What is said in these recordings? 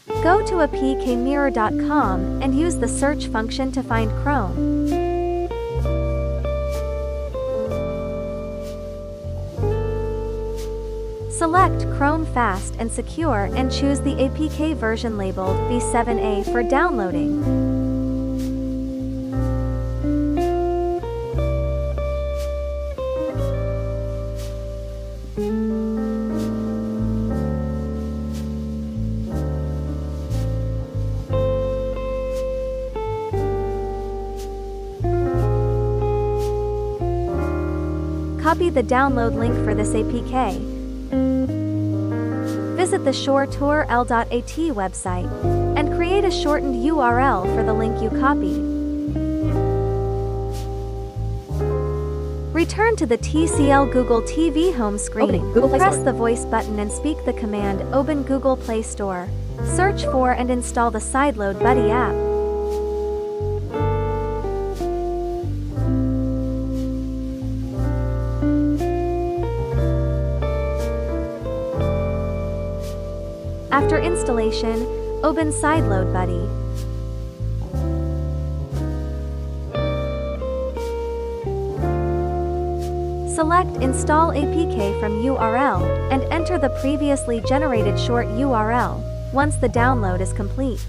Go to apkmirror.com and use the search function to find Chrome. Select Chrome Fast and Secure and choose the APK version labeled v7a for downloading. Copy the download link for this APK. Visit the ShoreTour.at website and create a shortened URL for the link you copied. Return to the TCL Google TV home screen. Press the voice button and speak the command Open Google Play Store. Search for and install the Sideload Buddy app. After installation, open Sideload Buddy. Select Install APK from URL and enter the previously generated short URL once the download is complete.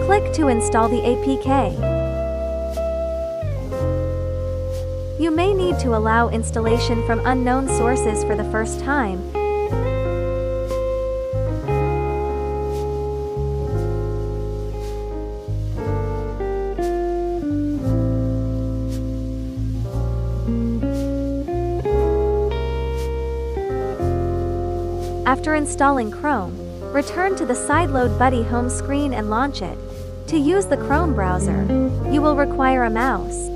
Click to install the APK. You may need to allow installation from unknown sources for the first time. After installing Chrome, return to the Sideload Buddy home screen and launch it. To use the Chrome browser, you will require a mouse.